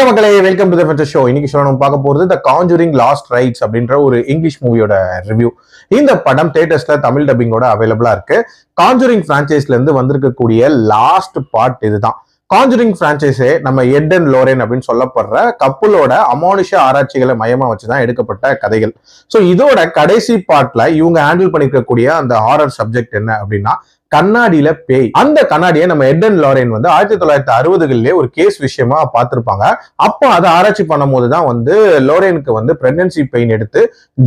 மக்களே, welcome to the ஃபென்டஸ் show. இன்னைக்கு show நம்ம பார்க்க போறது தி கான்ஜூரிங் லாஸ்ட் ரைட்ஸ் அப்படின்ற ஒரு இங்கிலீஷ் மூவியோட ரிவ்யூ. இந்த படம் தியேட்டர்ஸ்ல தமிழ் டப்பிங்கோட அவைலபிளா இருக்கு. கான்ஜூரிங் பிரான்ச்சைஸ்ல இருந்து வந்திருக்கக்கூடிய லாஸ்ட் பார்ட் இதுதான். கான்ஜூரிங் பிரான்ச்சைஸே நம்ம எட் அண்ட் லோரன் அப்படின்னு சொல்லப்படுற கப்புலோட அமானுஷ ஆராய்ச்சிகளை மையமா வச்சுதான் எடுக்கப்பட்ட கதைகள். ஸோ இதோட கடைசி பார்ட்ல இவங்க ஹேண்டில் பண்ணிருக்கக்கூடிய அந்த ஹாரர் சப்ஜெக்ட் என்ன அப்படின்னா கண்ணாடியில பேய். அந்த கண்ணாடியை நம்ம எட் அண்ட் லோரன் வந்து 1960களிலே ஒரு கேஸ் விஷயமா பார்த்திருப்பாங்க. அப்போ அதை ஆராய்ச்சி பண்ணும் போதுதான் வந்து லோரனுக்கு வந்து பிரெக்னன்சி பெயின் எடுத்து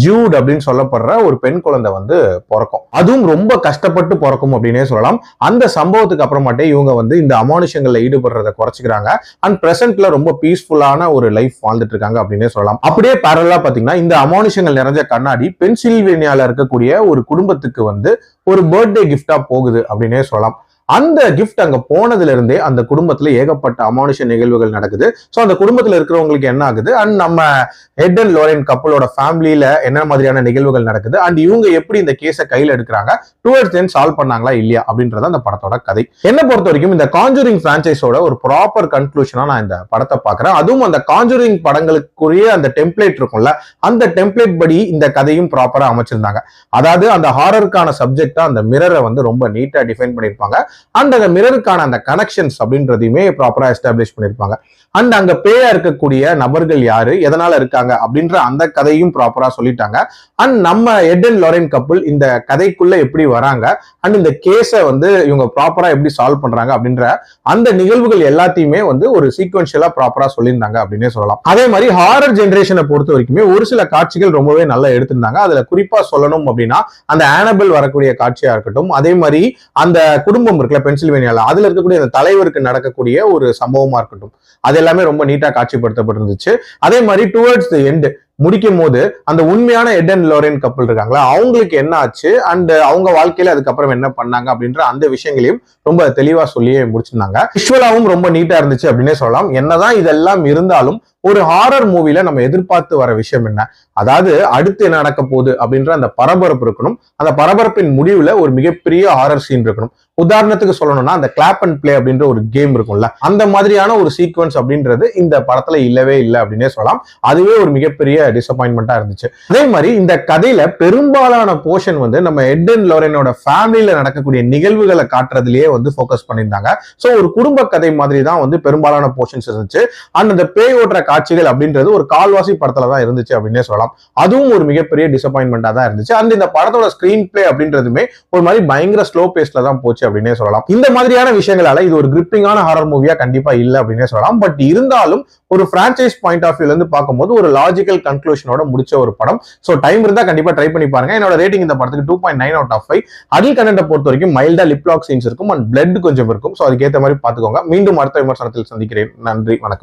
ஜூட் அப்படின்னு சொல்லப்படுற ஒரு பெண் குழந்தை வந்து பிறக்கும். அதுவும் ரொம்ப கஷ்டப்பட்டு பிறக்கும் அப்படின்னே சொல்லலாம். அந்த சம்பவத்துக்கு அப்புறமாட்டே இவங்க வந்து இந்த அமானுஷங்கள்ல ஈடுபடுறதை குறைச்சிக்கிறாங்க. அண்ட் பிரசன்ட்ல ரொம்ப பீஸ்ஃபுல்லான ஒரு லைஃப் வாழ்ந்துட்டு இருக்காங்க அப்படின்னே சொல்லலாம். அப்படியே பேரலா பாத்தீங்கன்னா இந்த அமானுஷங்கள் நிறைஞ்ச கண்ணாடி பென்சில்வேனியால இருக்கக்கூடிய ஒரு குடும்பத்துக்கு வந்து ஒரு பர்த்டே கிஃப்டா போகுது அப்படின்னே சொல்லலாம். அந்த கிஃப்ட் அங்க போனதுல இருந்தே அந்த குடும்பத்துல ஏகப்பட்ட அமானுஷ நிகழ்வுகள் நடக்குது. சோ அந்த குடும்பத்துல இருக்கிறவங்களுக்கு என்ன ஆகுது அண்ட் நம்ம எட் அண்ட் லோரன் கப்பலோட ஃபேமிலியில என்ன மாதிரியான நிகழ்வுகள் நடக்குது அண்ட் இவங்க எப்படி இந்த கேஸை கையில எடுக்கிறாங்க, டுவர்ட்ஸ் தென் சால்வ் பண்ணாங்களா இல்லையா அப்படின்றத அந்த படத்தோட கதை. என்ன பொறுத்த வரைக்கும் இந்த கான்ஜூரிங் பிரான்ச்சைஸோட ஒரு ப்ராப்பர் கன்க்ளூஷனா நான் இந்த படத்தை பாக்குறேன். அதுவும் அந்த கான்ஜூரிங் படங்களுக்குரிய அந்த டெம்ப்ளேட் இருக்கும்ல, அந்த டெம்ப்ளேட் படி இந்த கதையும் ப்ராப்பரா அமைச்சிருந்தாங்க. அதாவது அந்த ஹாரருக்கான சப்ஜெக்டா அந்த மிரரை வந்து ரொம்ப நீட்டா டிஃபைன் பண்ணிருப்பாங்க. அண்ட் அந்த மிரருக்கான அந்த கனெக்ஷன்ஸ் அப்படின்றதையுமே ப்ராப்பரா எஸ்டாப்ளிஷ் பண்ணிருப்பாங்க. அண்ட் அங்க பேயா இருக்கக்கூடிய நபர்கள் யாரு, எதனால இருக்காங்க அப்படின்ற அந்த கதையும் ப்ராப்பரா சொல்லிட்டாங்க. அண்ட் நம்ம எட் அண்ட் லோரன் கப்புள் இந்த கதைக்குள்ள எப்படி வராங்க அண்ட் இந்த கேஸை வந்து இவங்க ப்ராப்பரா எப்படி சால்வ் பண்றாங்க அப்படின்ற அந்த நிகழ்வுகள் எல்லாத்தையுமே வந்து ஒரு சீக்வென்ஷியலா ப்ராப்பரா சொல்லியிருந்தாங்க அப்படின்னே சொல்லலாம். அதே மாதிரி ஹாரர் ஜெனரேஷனை பொறுத்த வரைக்குமே ஒரு சில காட்சிகள் ரொம்பவே நல்லா எடுத்திருந்தாங்க. அதுல குறிப்பா சொல்லணும் அப்படின்னா அந்த ஆனபெல் வரக்கூடிய காட்சியா இருக்கட்டும், அதே மாதிரி அந்த குடும்பம் இருக்குல்ல பென்சில்வேனியால, அதுல இருக்கக்கூடிய அந்த தலைவருக்கு நடக்கக்கூடிய ஒரு சம்பவமா இருக்கட்டும், அது எல்லாமே ரொம்ப நீட்டா காட்சிப்படுத்தப்பட்டிருந்துச்சு. அதே மாதிரி டுவர்ட்ஸ் தி எண்ட் முடிக்கும் போது அந்த உண்மையான எட் அண்ட் லோரன் கப்பல் இருக்காங்களா, அவங்களுக்கு என்ன ஆச்சு அண்ட் அவங்க வாழ்க்கையில அதுக்கப்புறம் என்ன பண்ணாங்க அப்படின்ற அந்த விஷயங்களையும் ரொம்ப தெளிவா சொல்லியே முடிச்சிருந்தாங்க. விஷுவலாவும் ரொம்ப நீட்டா இருந்துச்சு அப்படின்னே சொல்லலாம். என்னதான் இதெல்லாம் இருந்தாலும் ஒரு ஹாரர் மூவில நம்ம எதிர்பார்த்து வர விஷயம் என்ன, அதாவது அடுத்து என்ன நடக்க போகுது அப்படின்ற அந்த பரபரப்பு இருக்கணும். அந்த பரபரப்பின் முடிவுல ஒரு மிகப்பெரிய ஹாரர் சீன் இருக்கணும். உதாரணத்துக்கு சொல்லணும்னா அந்த கிளாப் அண்ட் பிளே அப்படின்ற ஒரு கேம் இருக்கும்ல, அந்த மாதிரியான ஒரு சீக்வன்ஸ் அப்படின்றது இந்த படத்துல இல்லவே இல்லை அப்படின்னே சொல்லலாம். அதுவே ஒரு மிகப்பெரிய டிசப்பாயின்மெண்டா இருந்துச்சு. அதே மாதிரி இந்த கதையில பெரும்பாலான போர்ஷன் வந்து நம்ம எட் அண்ட் லோரனோட ஃபேமிலியில நடக்கக்கூடிய நிகழ்வுகளை காட்டுறதுலயே வந்து ஃபோக்கஸ் பண்ணியிருந்தாங்க. சோ ஒரு குடும்ப கதை மாதிரி தான் வந்து பெரும்பாலான போர்ஷன்ஸ் இருந்துச்சு. அண்ட் அந்த பேய் ஓட்டுற காட்சிகள் அப்படின்றது ஒரு கால்வாசி படத்துல தான் இருந்துச்சு அப்படின்னே சொல்லலாம். அதுவும் ஒரு மிகப்பெரிய டிசப்பாயின்மெண்டா தான் இருந்துச்சு. அண்ட் இந்த படத்தோட ஸ்கிரீன் பிளே அப்படின்றதுமே ஒரு மாதிரி பயங்கர ஸ்லோ பேஸ்ல தான் போச்சு அப்படின்னே சொல்லலாம். இந்த மாதிரியான விஷயங்களால இது ஒரு கிரிப்பிங்கான ஹாரர் மூவியா கண்டிப்பா இல்ல அப்படின்னே சொல்லலாம். பட் இருந்தாலும் ஒரு பிரான்ச்சைஸ் பாயிண்ட் ஆஃப் வியூல இருந்து பார்க்கும்போது ஒரு லாஜிக்கல் கன்க்ளூஷனோட முடிச்ச ஒரு படம். சோ டைம் இருந்தா கண்டிப்பா ட்ரை பண்ணி பாருங்க. என்னோட ரேட்டிங் இந்த படத்துக்கு 2.9 out of 5. அடல்ட் கண்டென்ட் பொறுத்த வரைக்கும் மைல்டா லிப் லாக் சீன்ஸ் இருக்கும் அண்ட் பிளட் கொஞ்சம் இருக்கும். சோ அதுக்கேற்ற மாதிரி பாத்துக்கோங்க. மீண்டும் அடுத்த விமர்சனத்தில் சந்திக்கிறேன். நன்றி, வணக்கம்.